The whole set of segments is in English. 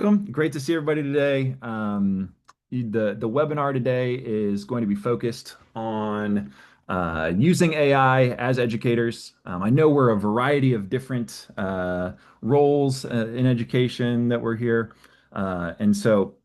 Welcome. Great to see everybody today. The webinar today is going to be focused on using AI as educators. I know we're a variety of different roles in education that we're here, and so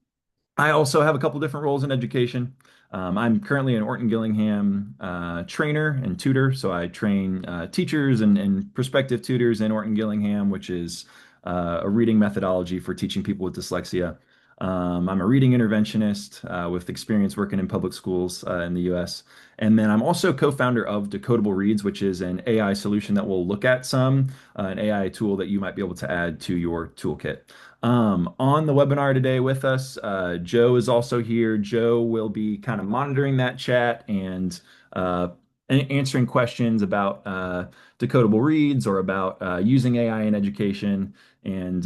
I also have a couple different roles in education. I'm currently an Orton Gillingham trainer and tutor, so I train teachers and prospective tutors in Orton Gillingham, which is a reading methodology for teaching people with dyslexia. I'm a reading interventionist with experience working in public schools in the US. And then I'm also co-founder of Decodable Reads, which is an AI solution that will look at an AI tool that you might be able to add to your toolkit. On the webinar today with us, Joe is also here. Joe will be kind of monitoring that chat and answering questions about decodable reads or about using AI in education. And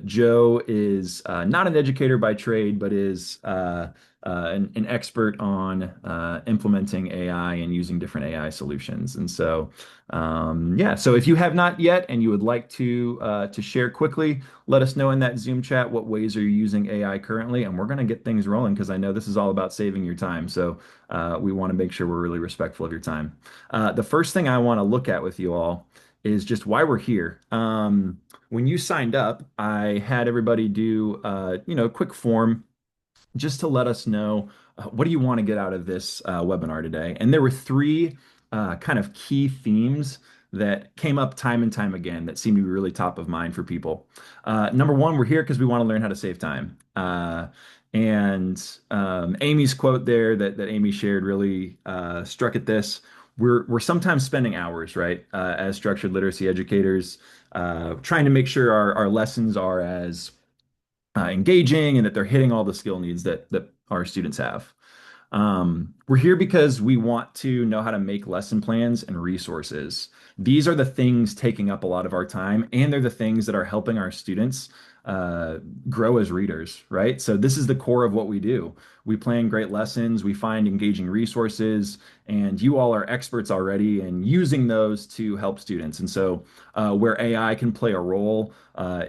Joe is not an educator by trade, but is an expert on implementing AI and using different AI solutions. And so, yeah, so if you have not yet and you would like to share quickly, let us know in that Zoom chat what ways are you using AI currently, and we're going to get things rolling because I know this is all about saving your time. So we want to make sure we're really respectful of your time. The first thing I want to look at with you all is just why we're here. When you signed up, I had everybody do a quick form just to let us know what do you want to get out of this webinar today. And there were three kind of key themes that came up time and time again that seem to be really top of mind for people. Number one, we're here because we want to learn how to save time. And Amy's quote there that Amy shared really struck at this. We're sometimes spending hours, right, as structured literacy educators, trying to make sure our lessons are as engaging and that they're hitting all the skill needs that our students have. We're here because we want to know how to make lesson plans and resources. These are the things taking up a lot of our time, and they're the things that are helping our students uh, grow as readers, right? So this is the core of what we do. We plan great lessons, we find engaging resources, and you all are experts already in using those to help students. And so where AI can play a role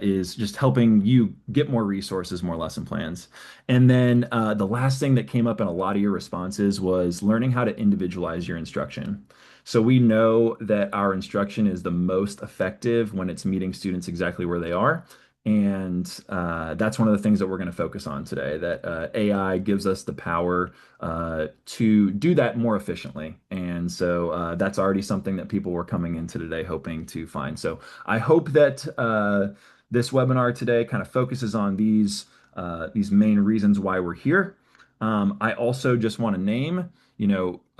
is just helping you get more resources, more lesson plans. And then the last thing that came up in a lot of your responses was learning how to individualize your instruction. So we know that our instruction is the most effective when it's meeting students exactly where they are. And that's one of the things that we're going to focus on today, that AI gives us the power to do that more efficiently. And so that's already something that people were coming into today hoping to find. So I hope that this webinar today kind of focuses on these main reasons why we're here. I also just want to name,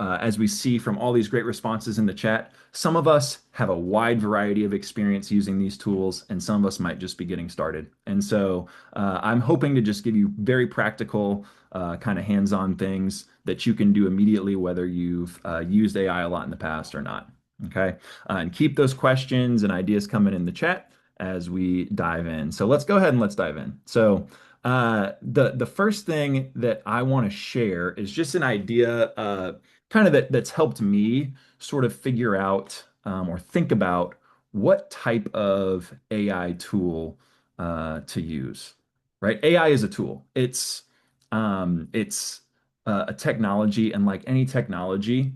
as we see from all these great responses in the chat, some of us have a wide variety of experience using these tools, and some of us might just be getting started. And so I'm hoping to just give you very practical, kind of hands-on things that you can do immediately, whether you've used AI a lot in the past or not. Okay. And keep those questions and ideas coming in the chat as we dive in. So let's go ahead and let's dive in. So the first thing that I want to share is just an idea, kind of that's helped me sort of figure out or think about what type of AI tool to use. Right? AI is a tool. It's a technology, and like any technology,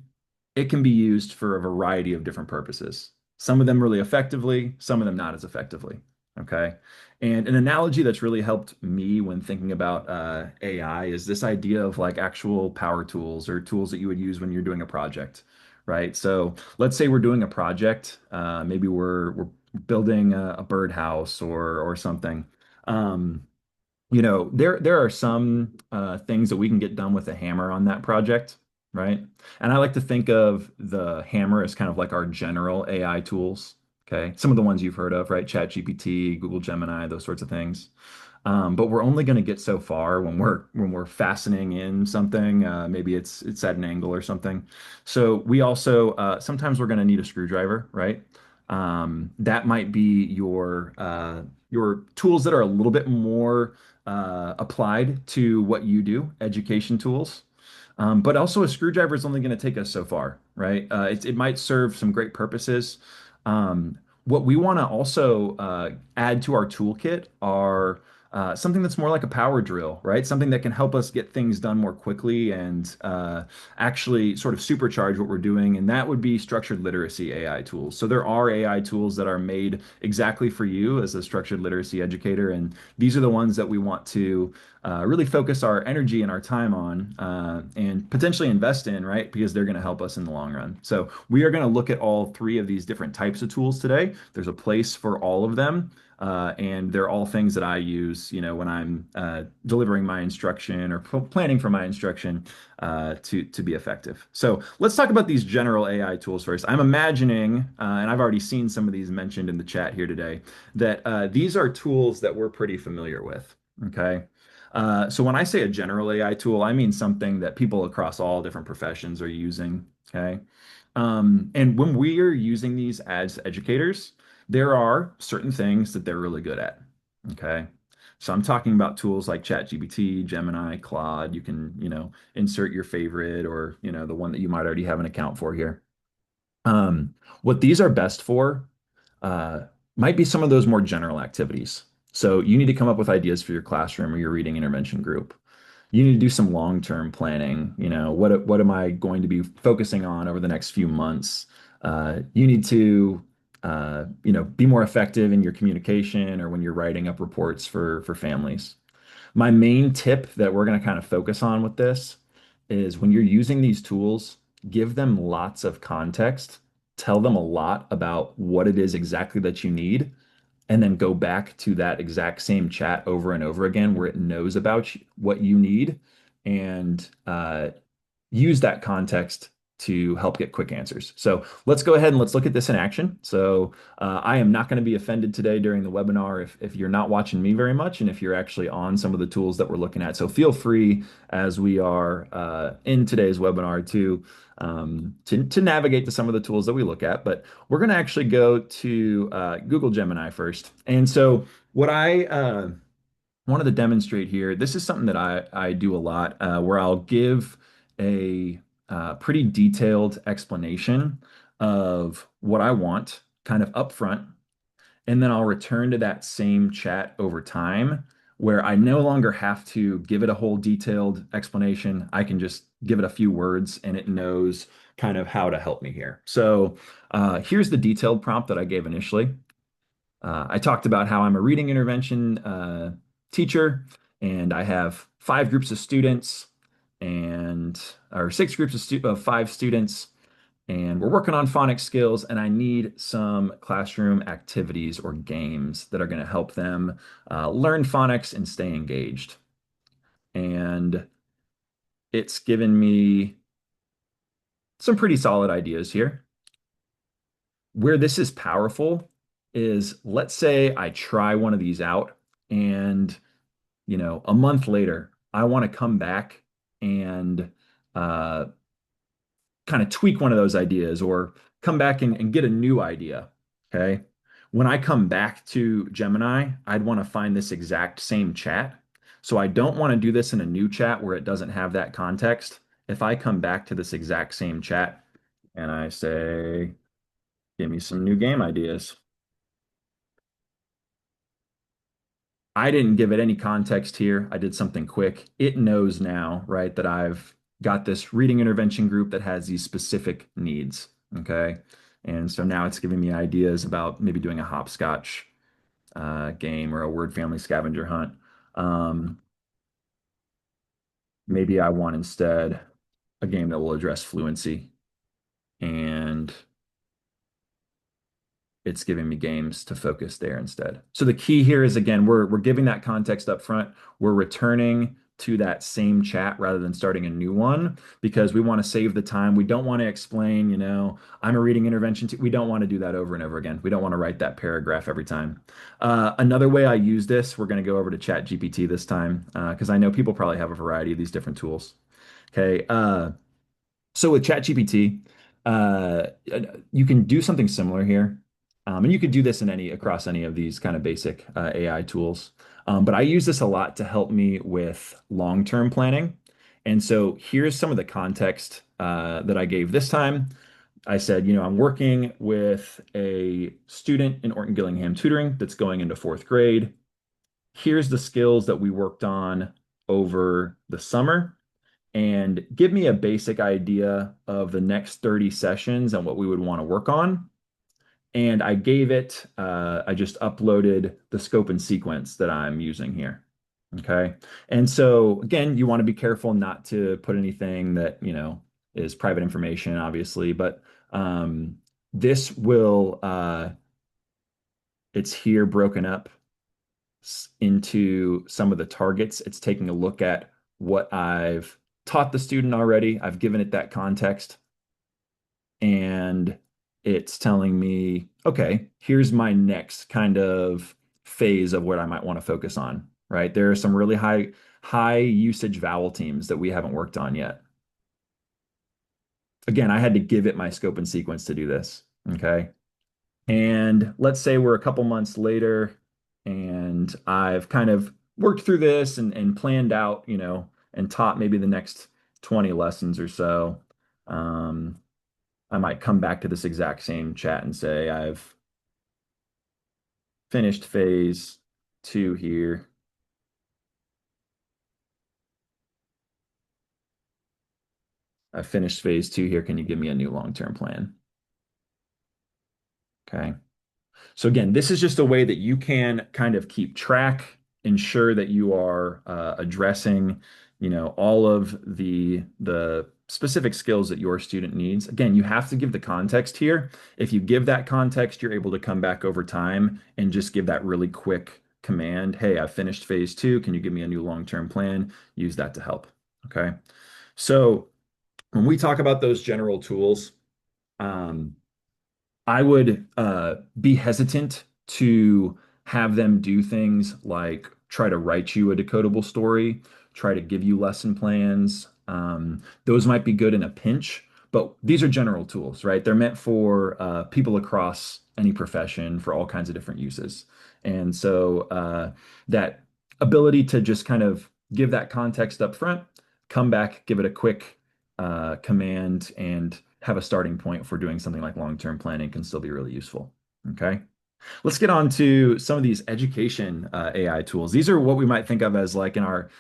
it can be used for a variety of different purposes. Some of them really effectively, some of them not as effectively. Okay. And an analogy that's really helped me when thinking about AI is this idea of like actual power tools or tools that you would use when you're doing a project, right? So let's say we're doing a project, maybe we're building a birdhouse or something. Um, there are some things that we can get done with a hammer on that project, right? And I like to think of the hammer as kind of like our general AI tools. Okay, some of the ones you've heard of, right? ChatGPT, Google Gemini, those sorts of things. But we're only going to get so far when we're fastening in something. Maybe it's at an angle or something. So we also sometimes we're going to need a screwdriver, right? That might be your tools that are a little bit more applied to what you do, education tools. But also a screwdriver is only going to take us so far, right? It might serve some great purposes. What we want to also add to our toolkit are something that's more like a power drill, right? Something that can help us get things done more quickly and actually sort of supercharge what we're doing. And that would be structured literacy AI tools. So there are AI tools that are made exactly for you as a structured literacy educator. And these are the ones that we want to really focus our energy and our time on and potentially invest in, right? Because they're going to help us in the long run. So we are going to look at all three of these different types of tools today. There's a place for all of them. And they're all things that I use, when I'm delivering my instruction or planning for my instruction to be effective. So let's talk about these general AI tools first. I'm imagining, and I've already seen some of these mentioned in the chat here today, that these are tools that we're pretty familiar with. Okay. So when I say a general AI tool, I mean something that people across all different professions are using. Okay. And when we are using these as educators, there are certain things that they're really good at. Okay. So I'm talking about tools like ChatGPT, Gemini, Claude. You can, insert your favorite or, the one that you might already have an account for here. What these are best for uh, might be some of those more general activities. So you need to come up with ideas for your classroom or your reading intervention group. You need to do some long-term planning. What am I going to be focusing on over the next few months? You need to be more effective in your communication or when you're writing up reports for families. My main tip that we're going to kind of focus on with this is when you're using these tools, give them lots of context, tell them a lot about what it is exactly that you need, and then go back to that exact same chat over and over again where it knows about what you need and use that context to help get quick answers. So let's go ahead and let's look at this in action. So I am not going to be offended today during the webinar if you're not watching me very much and if you're actually on some of the tools that we're looking at. So feel free as we are in today's webinar to navigate to some of the tools that we look at. But we're going to actually go to Google Gemini first. And so what I wanted to demonstrate here, this is something that I do a lot where I'll give a pretty detailed explanation of what I want kind of upfront, and then I'll return to that same chat over time where I no longer have to give it a whole detailed explanation. I can just give it a few words and it knows kind of how to help me here. So here's the detailed prompt that I gave initially. I talked about how I'm a reading intervention teacher, and I have five groups of students, and or six groups of five students, and we're working on phonics skills, and I need some classroom activities or games that are going to help them learn phonics and stay engaged. And it's given me some pretty solid ideas here. Where this is powerful is let's say I try one of these out and a month later, I want to come back and uh, kind of tweak one of those ideas or come back and get a new idea. Okay. When I come back to Gemini, I'd want to find this exact same chat. So I don't want to do this in a new chat where it doesn't have that context. If I come back to this exact same chat and I say, give me some new game ideas, I didn't give it any context here. I did something quick. It knows now, right, that I've got this reading intervention group that has these specific needs. Okay. And so now it's giving me ideas about maybe doing a hopscotch game or a word family scavenger hunt. Um, Maybe I want instead a game that will address fluency. And it's giving me games to focus there instead. So the key here is again, we're giving that context up front. We're returning to that same chat rather than starting a new one because we want to save the time. We don't want to explain, I'm a reading intervention. We don't want to do that over and over again. We don't want to write that paragraph every time. Another way I use this, we're going to go over to ChatGPT this time because I know people probably have a variety of these different tools. Okay. So with ChatGPT, uh, you can do something similar here. And you could do this in across any of these kind of basic AI tools. But I use this a lot to help me with long-term planning. And so here's some of the context that I gave this time. I said, I'm working with a student in Orton Gillingham tutoring that's going into fourth grade. here's the skills that we worked on over the summer, and give me a basic idea of the next 30 sessions and what we would want to work on. And I gave it, I just uploaded the scope and sequence that I'm using here. Okay. And so again, you want to be careful not to put anything that, is private information, obviously, but this will, it's here broken up into some of the targets. It's taking a look at what I've taught the student already. I've given it that context, and it's telling me, okay, here's my next kind of phase of what I might want to focus on, right? There are some really high usage vowel teams that we haven't worked on yet. Again, I had to give it my scope and sequence to do this, okay? And let's say we're a couple months later and I've kind of worked through this and planned out, and taught maybe the next 20 lessons or so. Um, I might come back to this exact same chat and say, I've finished phase two here. I finished phase two here. Can you give me a new long-term plan? Okay. So again, this is just a way that you can kind of keep track, ensure that you are addressing, all of the specific skills that your student needs. Again, you have to give the context here. If you give that context, you're able to come back over time and just give that really quick command. Hey, I finished phase two. Can you give me a new long-term plan? Use that to help. Okay. So when we talk about those general tools, um, I would be hesitant to have them do things like try to write you a decodable story, try to give you lesson plans. Those might be good in a pinch, but these are general tools, right? They're meant for people across any profession for all kinds of different uses. And so that ability to just kind of give that context up front, come back, give it a quick command, and have a starting point for doing something like long-term planning can still be really useful. Okay. Let's get on to some of these education AI tools. These are what we might think of as like in our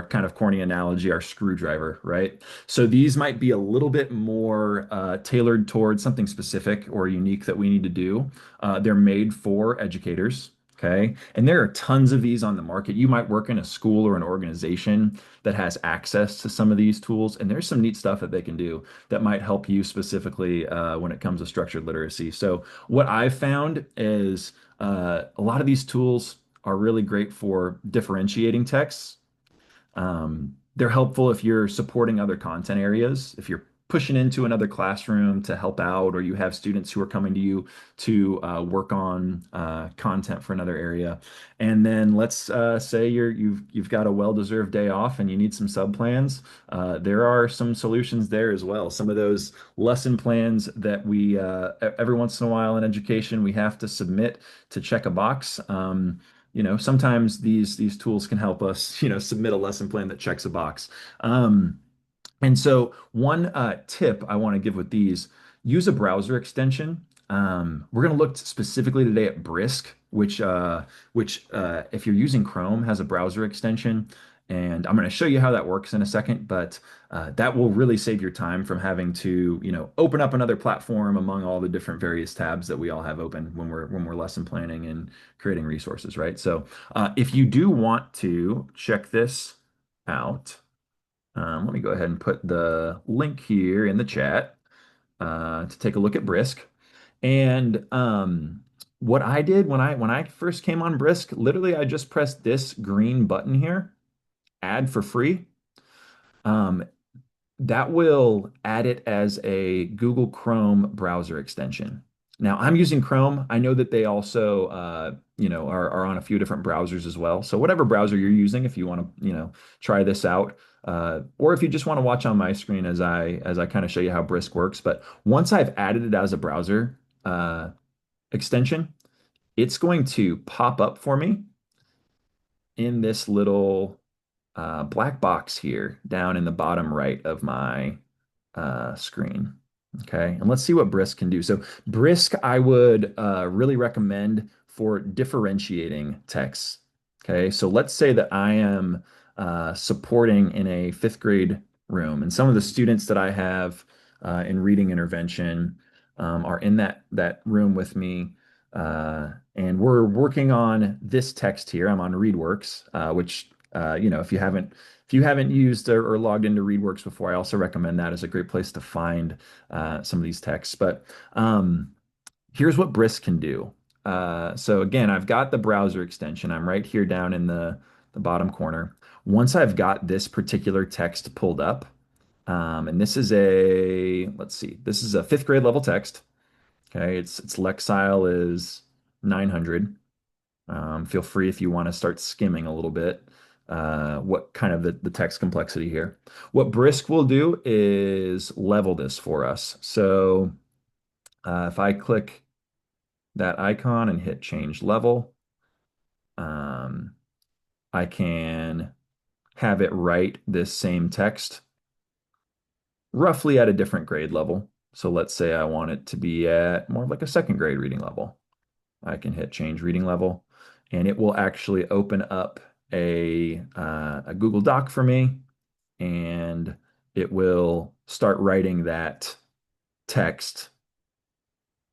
kind of corny analogy, our screwdriver, right? So these might be a little bit more tailored towards something specific or unique that we need to do. They're made for educators. Okay. And there are tons of these on the market. You might work in a school or an organization that has access to some of these tools, and there's some neat stuff that they can do that might help you specifically when it comes to structured literacy. So what I've found is a lot of these tools are really great for differentiating texts. They're helpful if you're supporting other content areas, if you're pushing into another classroom to help out, or you have students who are coming to you to work on content for another area. And then let's say you've got a well-deserved day off and you need some sub plans. There are some solutions there as well. Some of those lesson plans that we every once in a while in education we have to submit to check a box. Sometimes these tools can help us, submit a lesson plan that checks a box. And so one tip I want to give with these, use a browser extension. We're going to look specifically today at Brisk, which if you're using Chrome, has a browser extension. And I'm going to show you how that works in a second, but that will really save your time from having to, open up another platform among all the different various tabs that we all have open when we're lesson planning and creating resources, right? So if you do want to check this out, let me go ahead and put the link here in the chat to take a look at Brisk. And what I did when I first came on Brisk, literally I just pressed this green button here, add for free. Um, that will add it as a Google Chrome browser extension. Now I'm using Chrome. I know that they also, are on a few different browsers as well. So whatever browser you're using, if you want to, try this out, or if you just want to watch on my screen as I kind of show you how Brisk works. But once I've added it as a browser extension, it's going to pop up for me in this little black box here down in the bottom right of my screen. Okay, and let's see what Brisk can do. So Brisk, I would really recommend for differentiating texts. Okay, so let's say that I am supporting in a fifth grade room, and some of the students that I have in reading intervention are in that room with me, and we're working on this text here. I'm on ReadWorks, which if you haven't used or logged into ReadWorks before, I also recommend that as a great place to find some of these texts. But here's what Brisk can do. So again, I've got the browser extension. I'm right here down in the bottom corner. Once I've got this particular text pulled up, and this is let's see, this is a fifth grade level text. Okay, its Lexile is 900. Feel free if you want to start skimming a little bit. What kind of the text complexity here. What Brisk will do is level this for us. So if I click that icon and hit change level. Um, I can have it write this same text roughly at a different grade level. So let's say I want it to be at more like a second grade reading level. I can hit change reading level and it will actually open up a Google Doc for me and it will start writing that text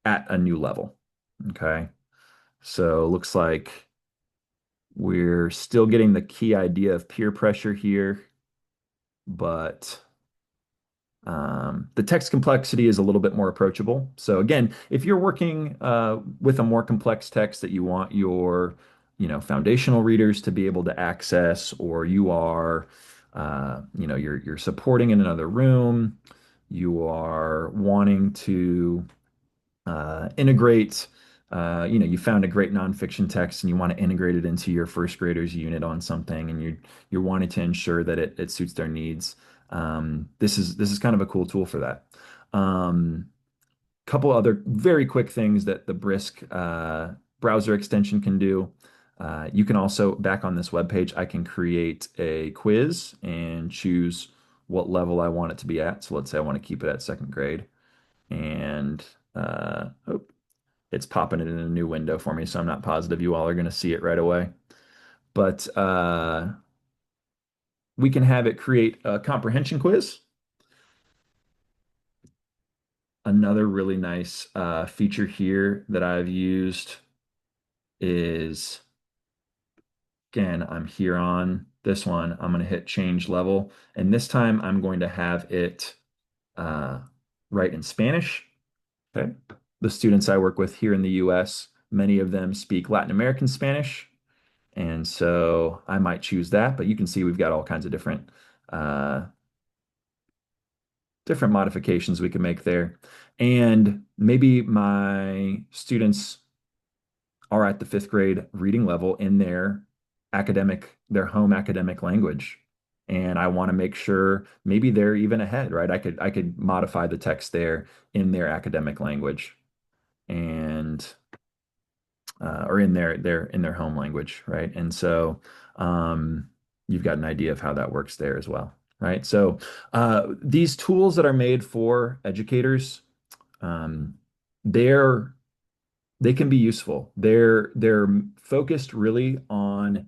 at a new level. Okay. So looks like we're still getting the key idea of peer pressure here, but the text complexity is a little bit more approachable. So again, if you're working with a more complex text that you want your, foundational readers to be able to access, or you are, you're supporting in another room, you are wanting to integrate, you found a great nonfiction text and you want to integrate it into your first graders unit on something, and you're wanting to ensure that it suits their needs. This is kind of a cool tool for that. Couple other very quick things that the Brisk browser extension can do. You can also, back on this web page, I can create a quiz and choose what level I want it to be at. So let's say I want to keep it at second grade. And oh, it's popping it in a new window for me, so I'm not positive you all are going to see it right away. But we can have it create a comprehension quiz. Another really nice feature here that I've used is, again, I'm here on this one. I'm going to hit change level, and this time I'm going to have it uh, write in Spanish. Okay. The students I work with here in the US, many of them speak Latin American Spanish. And so I might choose that, but you can see we've got all kinds of uh, different modifications we can make there. And maybe my students are at the fifth grade reading level in their home academic language. And I want to make sure maybe they're even ahead, right? I could modify the text there in their academic language and or in their home language, right? And so um, you've got an idea of how that works there as well, right? So these tools that are made for educators, um, they're they can be useful. They're focused really on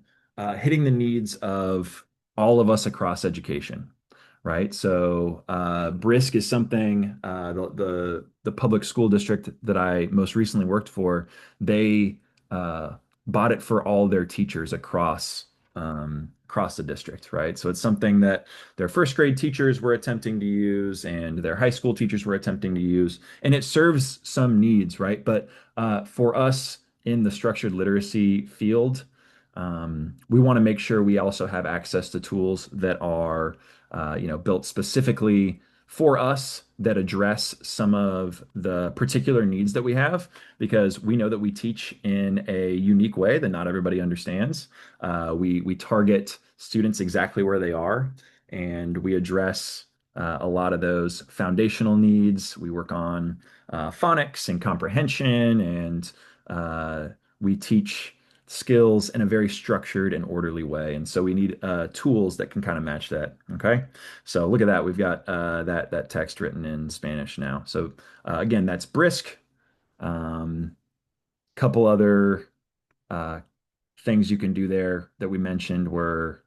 hitting the needs of all of us across education, right? So Brisk is something the public school district that I most recently worked for, they uh, bought it for all their teachers across the district, right? So it's something that their first grade teachers were attempting to use and their high school teachers were attempting to use, and it serves some needs, right? But for us in the structured literacy field, we want to make sure we also have access to tools that are built specifically for us that address some of the particular needs that we have, because we know that we teach in a unique way that not everybody understands. We target students exactly where they are, and we address a lot of those foundational needs. We work on phonics and comprehension, and we teach skills in a very structured and orderly way. And so we need tools that can kind of match that. Okay. So look at that. We've got that text written in Spanish now. So again, that's Brisk. Couple other uh, things you can do there that we mentioned were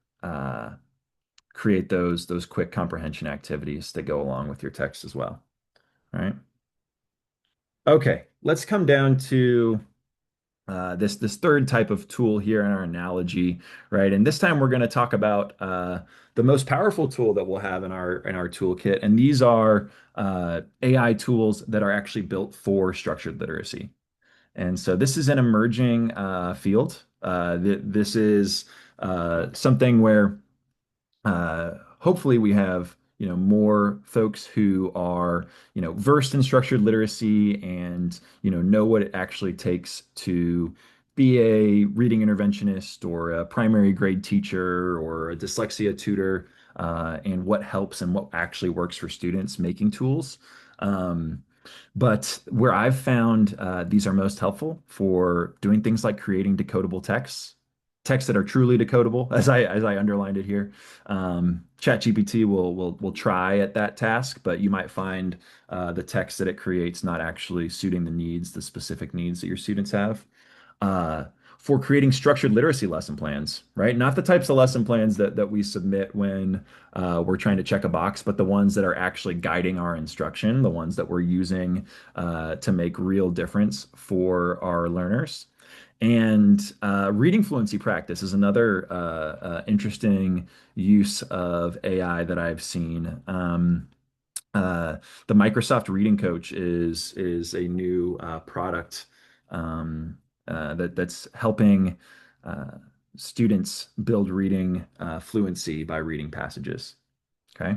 create those quick comprehension activities that go along with your text as well. All right. Okay, let's come down to this third type of tool here in our analogy, right? And this time we're going to talk about the most powerful tool that we'll have in our toolkit, and these are AI tools that are actually built for structured literacy. And so this is an emerging field. This is something where hopefully we have more folks who are versed in structured literacy and know what it actually takes to be a reading interventionist or a primary grade teacher or a dyslexia tutor, and what helps and what actually works for students making tools. But where I've found these are most helpful for doing things like creating decodable texts that are truly decodable, as I underlined it here. ChatGPT will try at that task, but you might find the text that it creates not actually suiting the specific needs that your students have. Uh, for creating structured literacy lesson plans, right? Not the types of lesson plans that we submit when we're trying to check a box, but the ones that are actually guiding our instruction, the ones that we're using to make real difference for our learners. And reading fluency practice is another interesting use of AI that I've seen. Uh, the Microsoft Reading Coach is a new product that's helping uh, students build reading fluency by reading passages. Okay.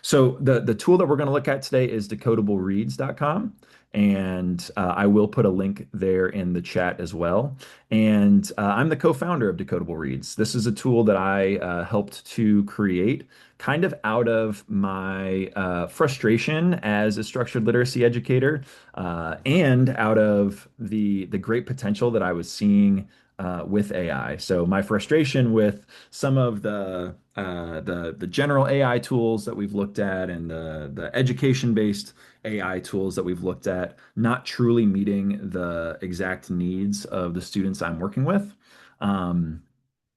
So the tool that we're going to look at today is decodablereads.com. And I will put a link there in the chat as well. And I'm the co-founder of Decodable Reads. This is a tool that I helped to create kind of out of my frustration as a structured literacy educator, and out of the great potential that I was seeing with AI. So my frustration with some of the general AI tools that we've looked at and the education-based AI tools that we've looked at not truly meeting the exact needs of the students I'm working with. Um,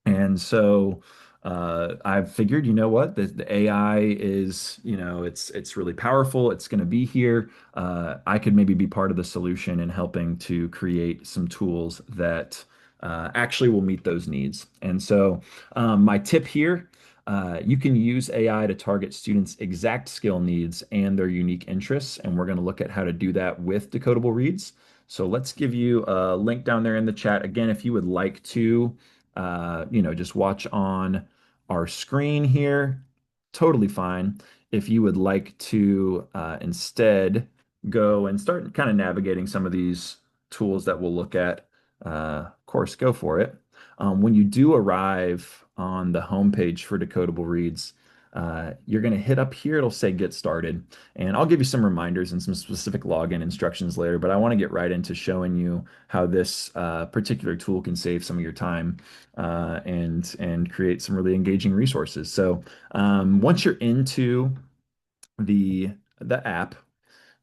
and so I've figured, you know what, the AI is, it's really powerful. It's going to be here. I could maybe be part of the solution in helping to create some tools that actually will meet those needs. And so my tip here, you can use AI to target students' exact skill needs and their unique interests. And we're going to look at how to do that with Decodable Reads. So let's give you a link down there in the chat. Again, if you would like to just watch on our screen here. Totally fine. If you would like to instead go and start kind of navigating some of these tools that we'll look at, of course, go for it. When you do arrive on the homepage for Decodable Reads, you're going to hit up here. It'll say Get Started. And I'll give you some reminders and some specific login instructions later, but I want to get right into showing you how this particular tool can save some of your time and create some really engaging resources. So once you're into the the app,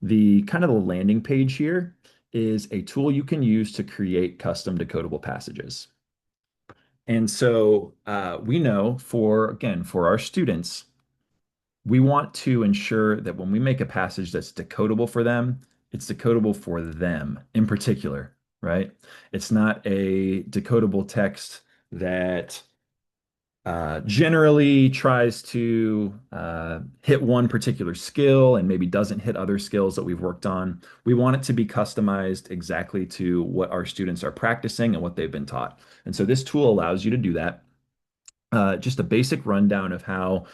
the kind of the landing page here is a tool you can use to create custom decodable passages. And so we know for our students, we want to ensure that when we make a passage that's decodable for them, it's decodable for them in particular, right? It's not a decodable text that generally tries to hit one particular skill and maybe doesn't hit other skills that we've worked on. We want it to be customized exactly to what our students are practicing and what they've been taught. And so this tool allows you to do that. Just a basic rundown of how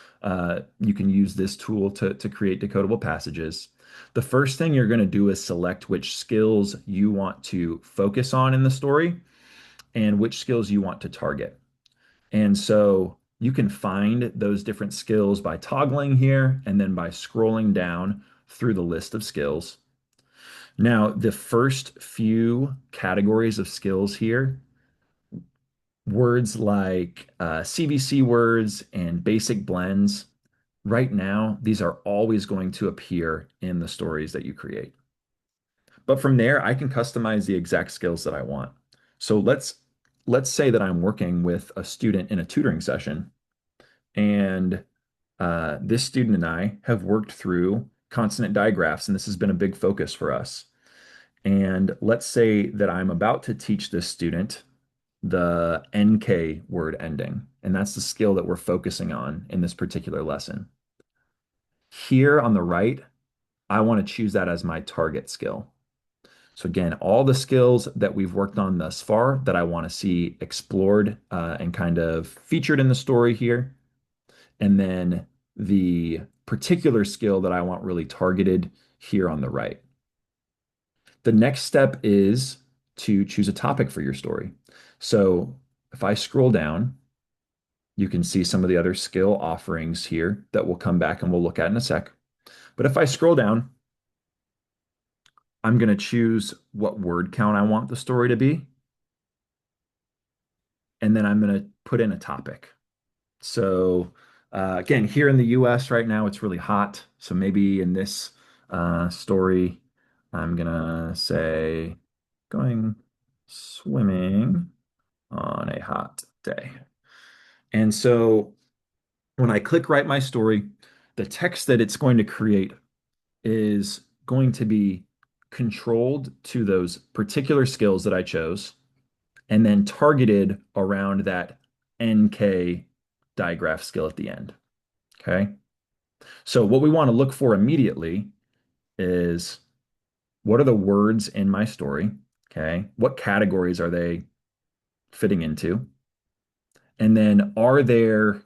you can use this tool to create decodable passages. The first thing you're going to do is select which skills you want to focus on in the story and which skills you want to target. And so you can find those different skills by toggling here and then by scrolling down through the list of skills. Now, the first few categories of skills here, words like CVC words and basic blends, right now, these are always going to appear in the stories that you create. But from there, I can customize the exact skills that I want. So let's let's say that I'm working with a student in a tutoring session, and this student and I have worked through consonant digraphs, and this has been a big focus for us. And let's say that I'm about to teach this student the NK word ending, and that's the skill that we're focusing on in this particular lesson. Here on the right, I want to choose that as my target skill. So again, all the skills that we've worked on thus far that I want to see explored and kind of featured in the story here. And then the particular skill that I want really targeted here on the right. The next step is to choose a topic for your story. So if I scroll down, you can see some of the other skill offerings here that we'll come back and we'll look at in a sec. But if I scroll down, I'm going to choose what word count I want the story to be. And then I'm going to put in a topic. So again, here in the US right now, it's really hot. So maybe in this story, I'm gonna say going swimming on a hot day. And so when I click write my story, the text that it's going to create is going to be controlled to those particular skills that I chose and then targeted around that NK digraph skill at the end. Okay. So what we want to look for immediately is what are the words in my story? Okay. What categories are they fitting into? And then are there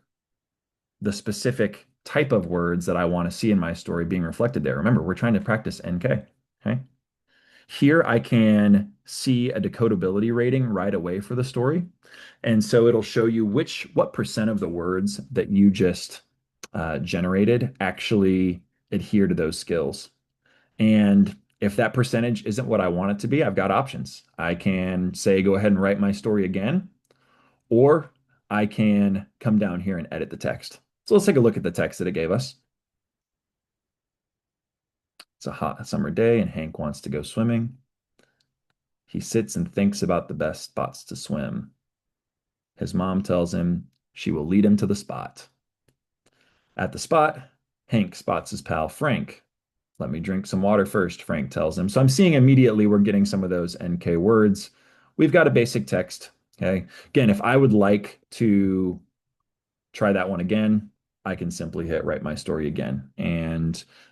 the specific type of words that I want to see in my story being reflected there? Remember, we're trying to practice NK. Okay. Here I can see a decodability rating right away for the story. And so it'll show you what percent of the words that you just generated actually adhere to those skills. And if that percentage isn't what I want it to be, I've got options. I can say, go ahead and write my story again, or I can come down here and edit the text. So let's take a look at the text that it gave us. It's a hot summer day and Hank wants to go swimming. He sits and thinks about the best spots to swim. His mom tells him she will lead him to the spot. At the spot, Hank spots his pal Frank. Let me drink some water first, Frank tells him. So I'm seeing immediately we're getting some of those NK words. We've got a basic text. Okay. Again, if I would like to try that one again, I can simply hit write my story again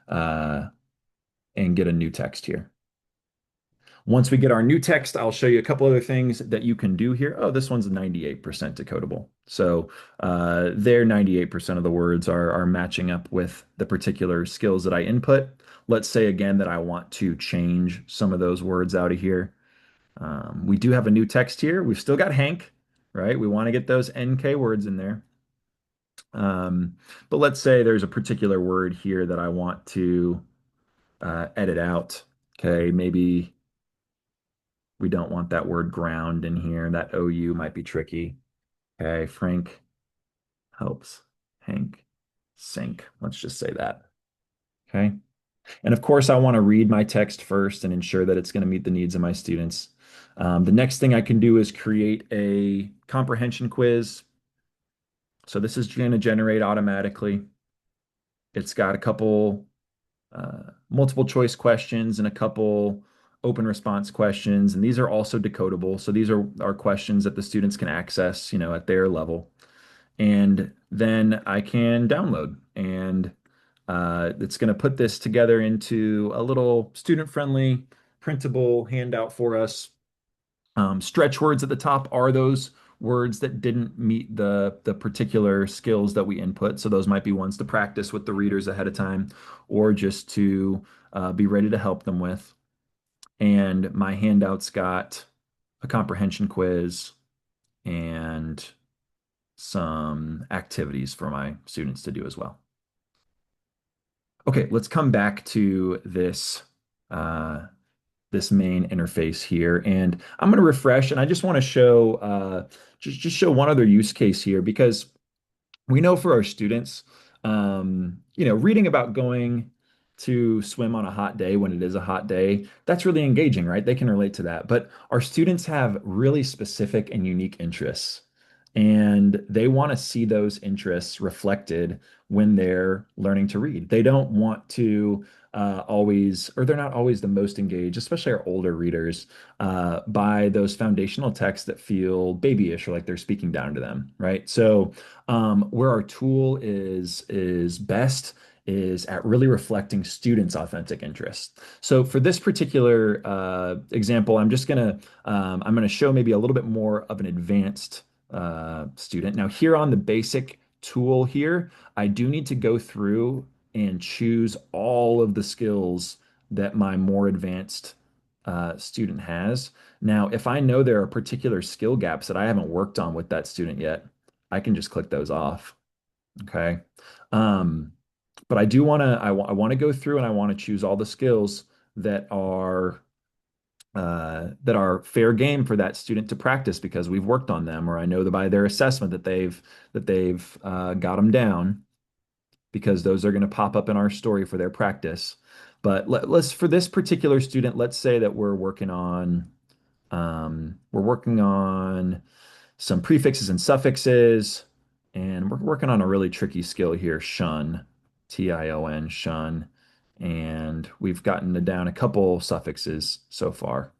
uh, and get a new text here. Once we get our new text, I'll show you a couple other things that you can do here. Oh, this one's 98% decodable. So there 98% of the words are matching up with the particular skills that I input. Let's say again that I want to change some of those words out of here. We do have a new text here. We've still got Hank, right? We want to get those NK words in there. Um, but let's say there's a particular word here that I want to edit out. Okay, maybe we don't want that word ground in here. That OU might be tricky. Okay, Frank helps Hank sink. Let's just say that. Okay. And of course, I want to read my text first and ensure that it's going to meet the needs of my students. The next thing I can do is create a comprehension quiz. So this is going to generate automatically. It's got a couple multiple choice questions and a couple open response questions. And these are also decodable. So these are questions that the students can access, at their level. And then I can download and it's going to put this together into a little student-friendly printable handout for us. Stretch words at the top are those words that didn't meet the particular skills that we input. So those might be ones to practice with the readers ahead of time or just to be ready to help them with. And my handout's got a comprehension quiz and some activities for my students to do as well. Okay, let's come back to this main interface here, and I'm going to refresh, and I just want to show just show one other use case here because we know for our students, reading about going to swim on a hot day when it is a hot day, that's really engaging, right? They can relate to that. But our students have really specific and unique interests, and they want to see those interests reflected when they're learning to read. They don't want to always, or they're not always the most engaged, especially our older readers, by those foundational texts that feel babyish or like they're speaking down to them, right? So, where our tool is best is at really reflecting students' authentic interests. So for this particular example, I'm gonna show maybe a little bit more of an advanced student. Now here on the basic tool here, I do need to go through and choose all of the skills that my more advanced student has. Now, if I know there are particular skill gaps that I haven't worked on with that student yet, I can just click those off. Okay. Um, but I do want to I want to go through and I want to choose all the skills that are fair game for that student to practice because we've worked on them, or I know that by their assessment that they've got them down because those are going to pop up in our story for their practice. But let's for this particular student, let's say that we're working on some prefixes and suffixes, and we're working on a really tricky skill here, shun, Tion, shun, and we've gotten down a couple suffixes so far.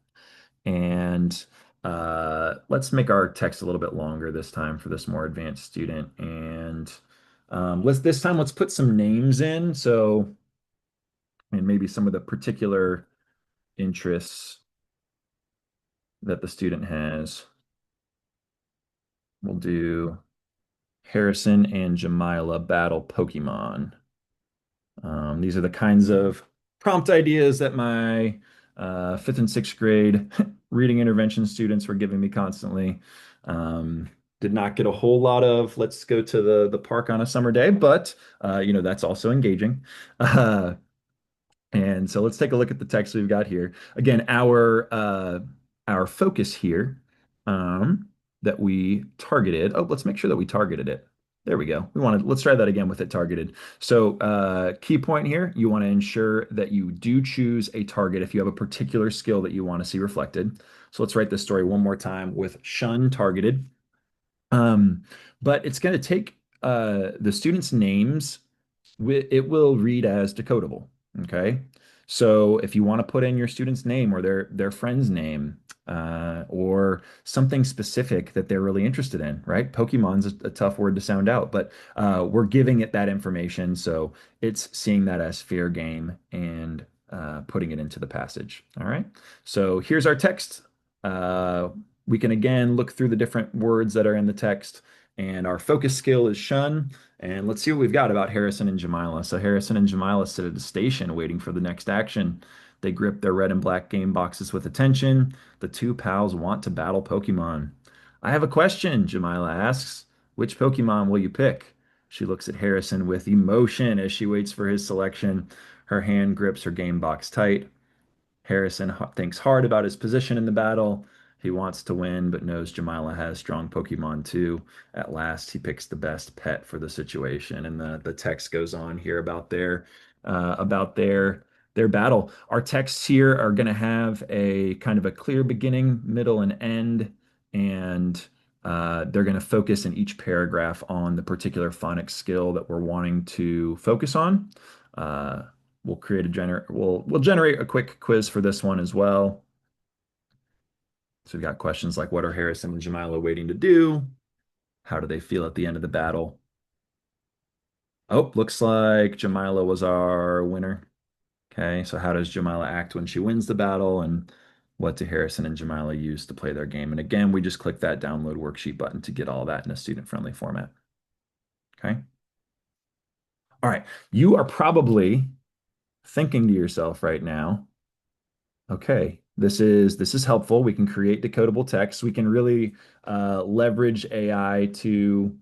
And let's make our text a little bit longer this time for this more advanced student. And let's put some names in. So, and maybe some of the particular interests that the student has. We'll do Harrison and Jamila battle Pokemon. These are the kinds of prompt ideas that my fifth and sixth grade reading intervention students were giving me constantly. Did not get a whole lot of let's go to the park on a summer day, but that's also engaging. Uh, and so let's take a look at the text we've got here. Again, our focus here that we targeted. Oh, let's make sure that we targeted it. There we go. Let's try that again with it targeted. So key point here, you want to ensure that you do choose a target if you have a particular skill that you want to see reflected. So let's write this story one more time with shun targeted. Um, but it's going to take the students' names. It will read as decodable. Okay. So if you want to put in your student's name or their friend's name, or something specific that they're really interested in, right? Pokemon's a tough word to sound out, but we're giving it that information, so it's seeing that as fair game and putting it into the passage. All right. So here's our text. Uh, we can again look through the different words that are in the text, and our focus skill is shun. And let's see what we've got about Harrison and Jamila. So Harrison and Jamila sit at a station waiting for the next action. They grip their red and black game boxes with attention. The two pals want to battle Pokemon. I have a question, Jamila asks. Which Pokemon will you pick? She looks at Harrison with emotion as she waits for his selection. Her hand grips her game box tight. Harrison thinks hard about his position in the battle. He wants to win, but knows Jamila has strong Pokemon too. At last, he picks the best pet for the situation, and the text goes on here about their battle. Our texts here are going to have a kind of a clear beginning, middle, and end, and they're going to focus in each paragraph on the particular phonics skill that we're wanting to focus on. Uh, we'll generate a quick quiz for this one as well. So we've got questions like what are Harrison and Jamila waiting to do? How do they feel at the end of the battle? Oh, looks like Jamila was our winner. Okay, so how does Jamila act when she wins the battle? And what do Harrison and Jamila use to play their game? And again, we just click that download worksheet button to get all that in a student-friendly format. Okay. All right. You are probably thinking to yourself right now, okay, this is helpful. We can create decodable text. We can really leverage AI to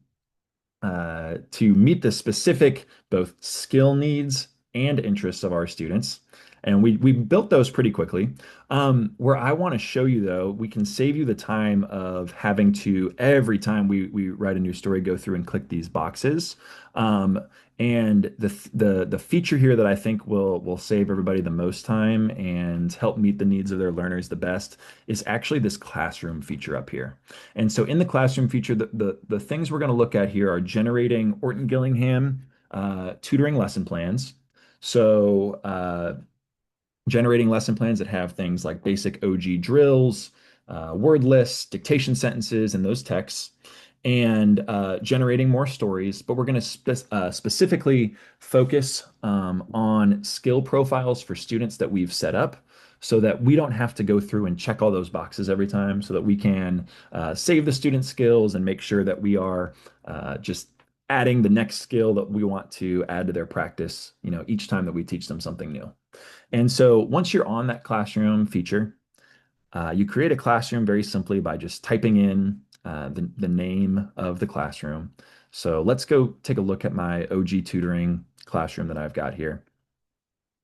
meet the specific both skill needs and interests of our students. And we built those pretty quickly. Where I want to show you though, we can save you the time of having to every time we write a new story, go through and click these boxes. Um, and the feature here that I think will save everybody the most time and help meet the needs of their learners the best is actually this classroom feature up here. And so in the classroom feature, the things we're going to look at here are generating Orton Gillingham tutoring lesson plans. So generating lesson plans that have things like basic OG drills, word lists, dictation sentences, and those texts, and generating more stories. But we're going to specifically focus on skill profiles for students that we've set up so that we don't have to go through and check all those boxes every time, so that we can save the student skills and make sure that we are just adding the next skill that we want to add to their practice, each time that we teach them something new. And so once you're on that classroom feature, you create a classroom very simply by just typing in the name of the classroom. So let's go take a look at my OG tutoring classroom that I've got here.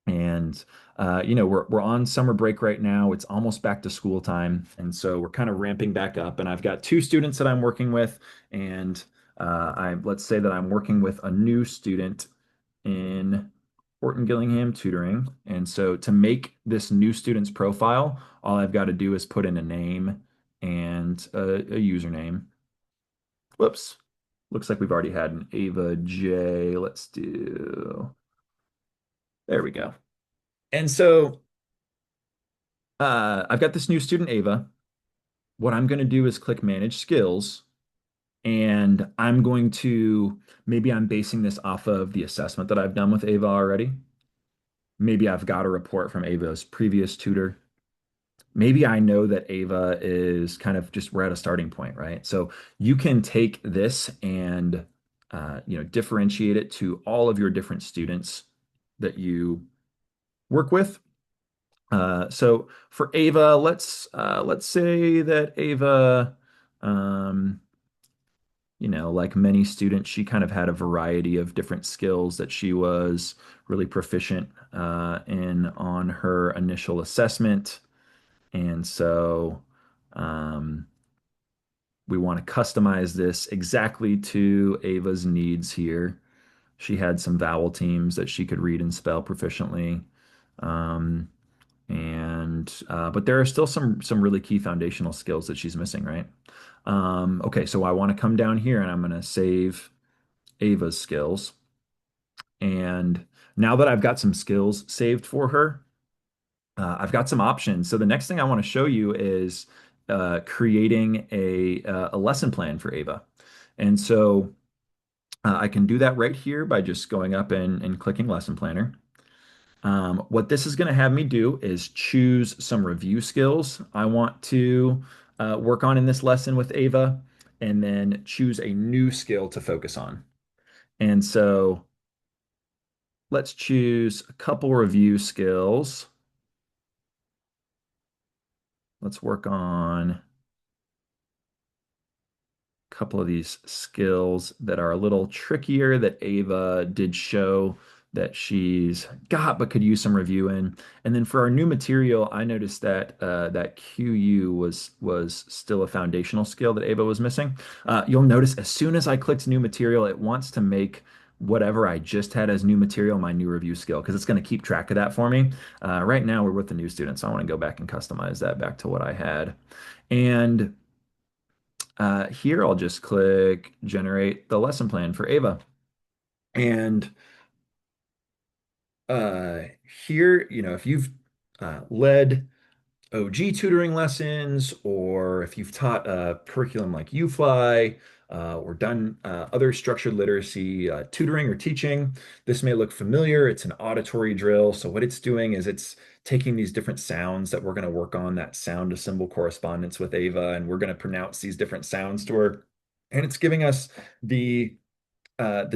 And we're on summer break right now. It's almost back to school time, and so we're kind of ramping back up. And I've got two students that I'm working with, and let's say that I'm working with a new student in Horton Gillingham tutoring. And so to make this new student's profile, all I've got to do is put in a name and a username. Whoops. Looks like we've already had an Ava J. Let's do, there we go. And so I've got this new student, Ava. What I'm going to do is click Manage Skills, and I'm going to, maybe I'm basing this off of the assessment that I've done with Ava already. Maybe I've got a report from Ava's previous tutor. Maybe I know that Ava is kind of just, we're at a starting point, right? So you can take this and differentiate it to all of your different students that you work with. So for Ava, let's say that Ava, um, like many students, she kind of had a variety of different skills that she was really proficient in on her initial assessment. And so um, we want to customize this exactly to Ava's needs here. She had some vowel teams that she could read and spell proficiently. Um, but there are still some really key foundational skills that she's missing, right? Okay, so I want to come down here and I'm going to save Ava's skills. And now that I've got some skills saved for her, I've got some options. So the next thing I want to show you is creating a lesson plan for Ava. And so I can do that right here by just going up and clicking Lesson Planner. What this is going to have me do is choose some review skills I want to work on in this lesson with Ava, and then choose a new skill to focus on. And so let's choose a couple review skills. Let's work on couple of these skills that are a little trickier that Ava did show that she's got but could use some review in. And then for our new material, I noticed that that QU was still a foundational skill that Ava was missing. You'll notice as soon as I clicked new material, it wants to make whatever I just had as new material my new review skill because it's going to keep track of that for me. Right now, we're with the new student, so I want to go back and customize that back to what I had. And here I'll just click generate the lesson plan for Ava. And uh, here, if you've led OG tutoring lessons, or if you've taught a curriculum like UFly, or done other structured literacy tutoring or teaching, this may look familiar. It's an auditory drill. So what it's doing is it's taking these different sounds that we're going to work on that sound to symbol correspondence with Ava, and we're going to pronounce these different sounds to her. And it's giving us the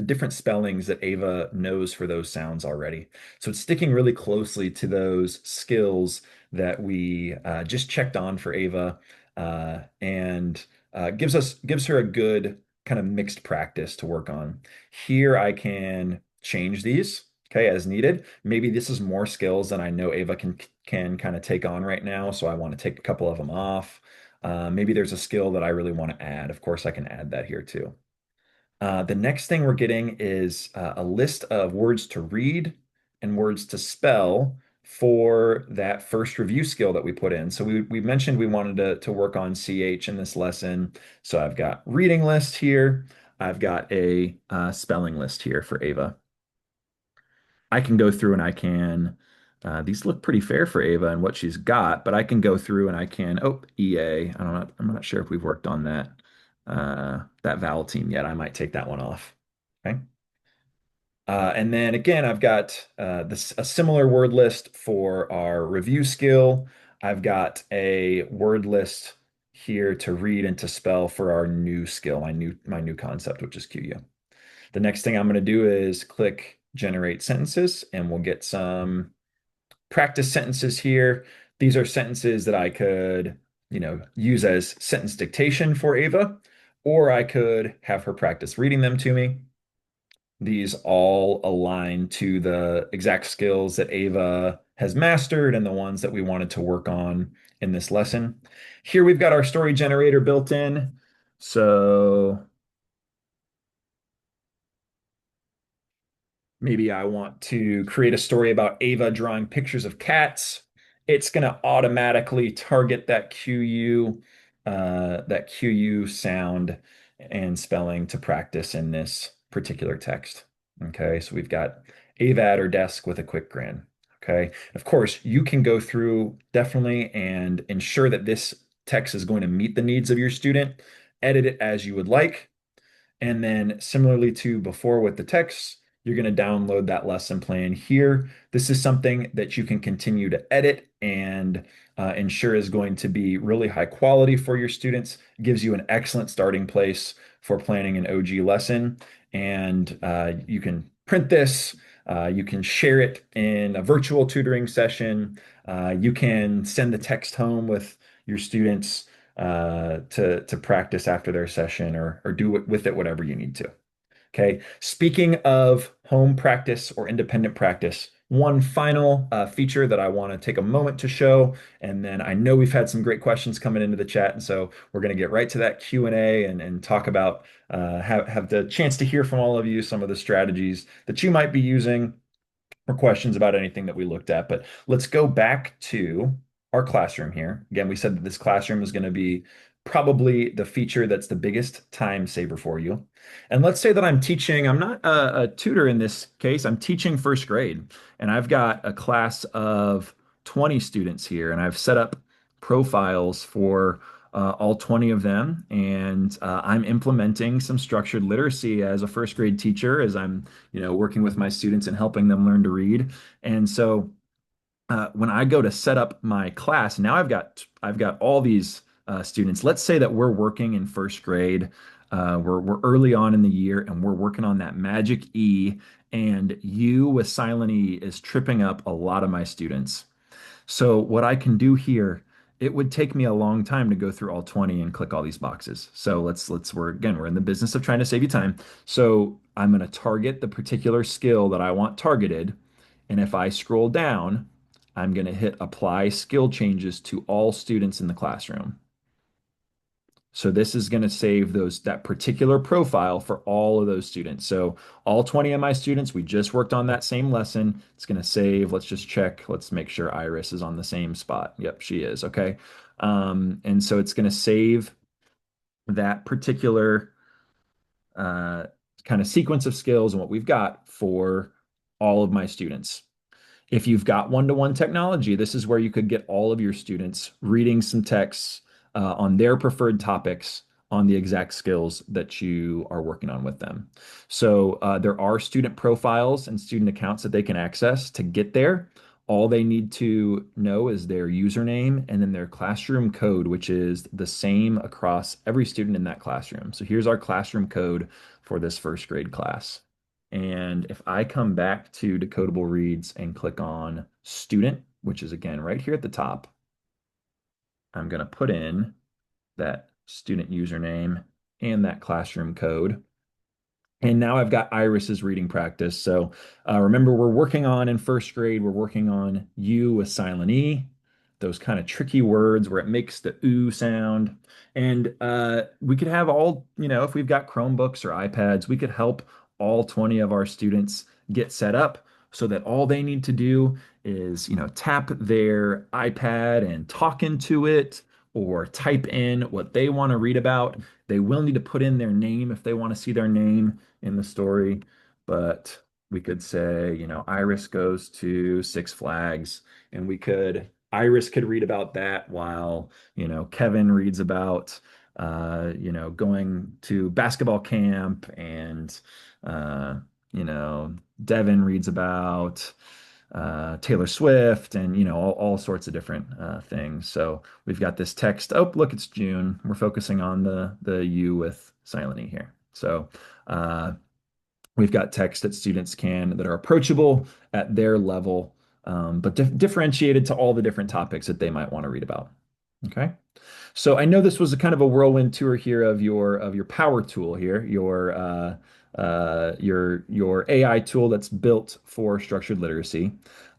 different spellings that Ava knows for those sounds already. So it's sticking really closely to those skills that we just checked on for Ava, and gives her a good kind of mixed practice to work on. Here I can change these. okay, as needed. Maybe this is more skills than I know Ava can kind of take on right now, so I want to take a couple of them off. Maybe there's a skill that I really want to add. Of course, I can add that here too. The next thing we're getting is a list of words to read and words to spell for that first review skill that we put in. So we mentioned we wanted to work on CH in this lesson. So I've got reading list here. I've got a spelling list here for Ava. I can go through and I can, these look pretty fair for Ava and what she's got, but I can go through and I can, oh, EA. I'm not sure if we've worked on that vowel team yet. I might take that one off. Okay. And then again, I've got a similar word list for our review skill. I've got a word list here to read and to spell for our new skill, my new concept, which is QU. The next thing I'm going to do is click generate sentences, and we'll get some practice sentences here. These are sentences that I could, use as sentence dictation for Ava, or I could have her practice reading them to me. These all align to the exact skills that Ava has mastered and the ones that we wanted to work on in this lesson. Here we've got our story generator built in. So maybe I want to create a story about Ava drawing pictures of cats. It's going to automatically target that QU sound and spelling to practice in this particular text. Okay, so we've got Ava at her desk with a quick grin. Okay, of course, you can go through definitely and ensure that this text is going to meet the needs of your student. Edit it as you would like. And then similarly to before with the text, you're going to download that lesson plan here. This is something that you can continue to edit and ensure is going to be really high quality for your students. It gives you an excellent starting place for planning an OG lesson. And you can print this. You can share it in a virtual tutoring session. You can send the text home with your students to practice after their session or do with it whatever you need to. Okay. Speaking of home practice or independent practice, one final feature that I want to take a moment to show, and then I know we've had some great questions coming into the chat, and so we're going to get right to that Q&A and talk about have the chance to hear from all of you some of the strategies that you might be using or questions about anything that we looked at. But let's go back to our classroom here. Again, we said that this classroom is going to be probably the feature that's the biggest time saver for you. And let's say that I'm teaching, I'm not a tutor in this case, I'm teaching first grade, and I've got a class of 20 students here, and I've set up profiles for all 20 of them. And I'm implementing some structured literacy as a first grade teacher, as I'm, working with my students and helping them learn to read. And so when I go to set up my class, now I've got all these students. Let's say that we're working in first grade. We're early on in the year, and we're working on that magic E. And U with silent E is tripping up a lot of my students. So what I can do here, it would take me a long time to go through all 20 and click all these boxes. So we're in the business of trying to save you time. So I'm going to target the particular skill that I want targeted. And if I scroll down, I'm going to hit apply skill changes to all students in the classroom. So this is going to save that particular profile for all of those students. So all 20 of my students, we just worked on that same lesson. It's going to save. Let's just check. Let's make sure Iris is on the same spot. Yep, she is. Okay. And so it's going to save that particular uh, kind of sequence of skills and what we've got for all of my students. If you've got one-to-one technology, this is where you could get all of your students reading some texts on their preferred topics on the exact skills that you are working on with them. So there are student profiles and student accounts that they can access to get there. All they need to know is their username and then their classroom code, which is the same across every student in that classroom. So here's our classroom code for this first grade class. And if I come back to Decodable Reads and click on student, which is again right here at the top, I'm going to put in that student username and that classroom code. And now I've got Iris's reading practice. So remember, we're working on in first grade, we're working on U with silent E, those kind of tricky words where it makes the ooh sound. And we could have all, if we've got Chromebooks or iPads, we could help all 20 of our students get set up so that all they need to do is, tap their iPad and talk into it or type in what they want to read about. They will need to put in their name if they want to see their name in the story, but we could say, Iris goes to Six Flags, and Iris could read about that while, Kevin reads about, going to basketball camp, and, uh, you know, Devin reads about Taylor Swift, and all sorts of different things. So we've got this text. Oh, look, it's June. We're focusing on the U with silent E here. So uh, we've got text that students that are approachable at their level, but differentiated to all the different topics that they might want to read about. Okay. So I know this was a kind of a whirlwind tour here of your power tool here, your AI tool that's built for structured literacy.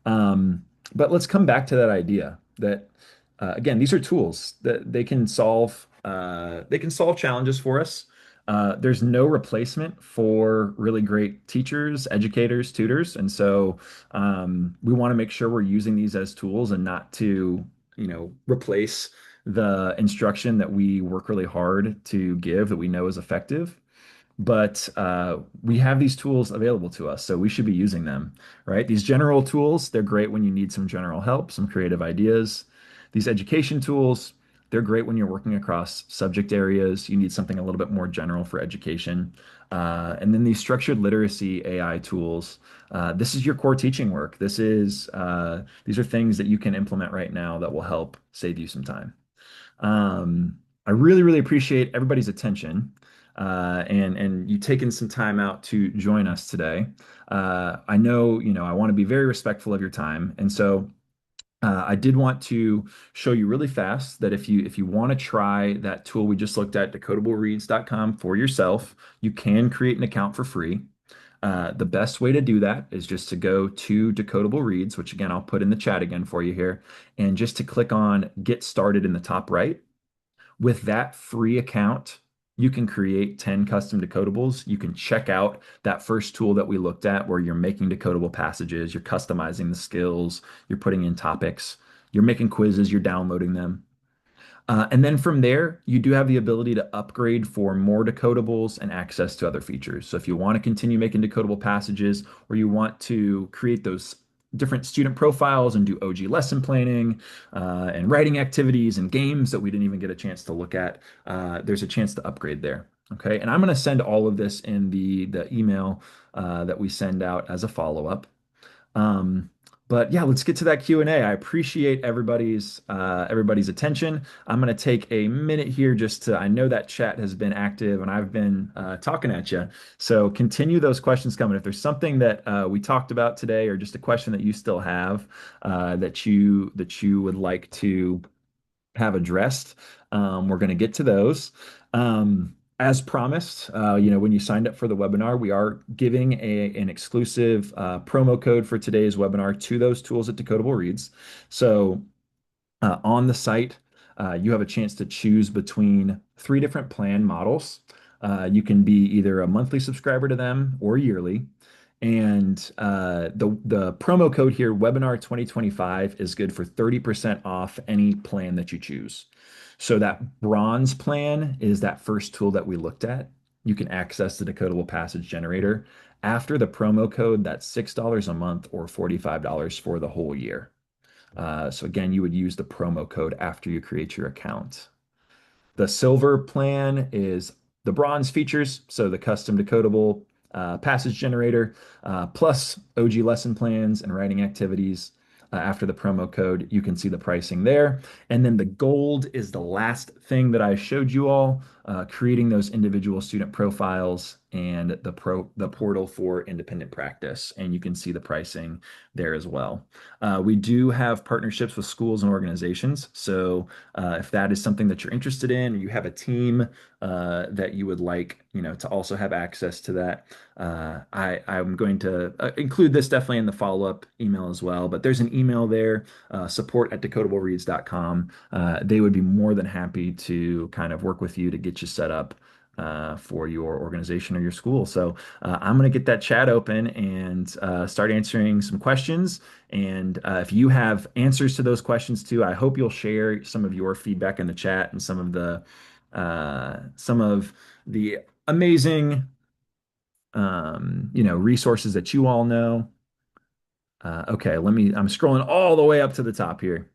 Um, but let's come back to that idea that again, these are tools that they can solve challenges for us. There's no replacement for really great teachers, educators, tutors, and so we want to make sure we're using these as tools and not to, replace the instruction that we work really hard to give that we know is effective. But we have these tools available to us, so we should be using them, right? These general tools, they're great when you need some general help, some creative ideas. These education tools, they're great when you're working across subject areas. You need something a little bit more general for education. And then these structured literacy AI tools, this is your core teaching work. These are things that you can implement right now that will help save you some time. I really, really appreciate everybody's attention and you taking some time out to join us today. I know, I want to be very respectful of your time, and so I did want to show you really fast that if you want to try that tool we just looked at, decodablereads.com for yourself, you can create an account for free. The best way to do that is just to go to Decodable Reads, which again, I'll put in the chat again for you here, and just to click on Get Started in the top right. With that free account, you can create 10 custom decodables. You can check out that first tool that we looked at where you're making decodable passages, you're customizing the skills, you're putting in topics, you're making quizzes, you're downloading them. And then from there, you do have the ability to upgrade for more decodables and access to other features. So if you want to continue making decodable passages, or you want to create those different student profiles and do OG lesson planning and writing activities and games that we didn't even get a chance to look at, there's a chance to upgrade there. Okay, and I'm going to send all of this in the email that we send out as a follow-up. Um, but yeah, let's get to that Q&A. I appreciate everybody's attention. I'm going to take a minute here I know that chat has been active and I've been talking at you. So continue those questions coming. If there's something that we talked about today or just a question that you still have that you would like to have addressed. We're going to get to those. As promised, when you signed up for the webinar, we are giving an exclusive promo code for today's webinar to those tools at Decodable Reads. So on the site, you have a chance to choose between three different plan models. You can be either a monthly subscriber to them or yearly. And the promo code here, webinar 2025, is good for 30% off any plan that you choose. So that bronze plan is that first tool that we looked at. You can access the decodable passage generator. After the promo code, that's $6 a month or $45 for the whole year. So again, you would use the promo code after you create your account. The silver plan is the bronze features, so the custom decodable passage generator, plus OG lesson plans and writing activities. After the promo code, you can see the pricing there. And then the gold is the last thing that I showed you all. creating those individual student profiles and the portal for independent practice. And you can see the pricing there as well. We do have partnerships with schools and organizations. So if that is something that you're interested in, or you have a team that you would like, to also have access to that, I'm going to include this definitely in the follow-up email as well. But there's an email there, support@decodablereads.com. They would be more than happy to kind of work with you to get you set up for your organization or your school. So I'm going to get that chat open and start answering some questions. And if you have answers to those questions too, I hope you'll share some of your feedback in the chat and some of the amazing resources that you all know. Okay, I'm scrolling all the way up to the top here.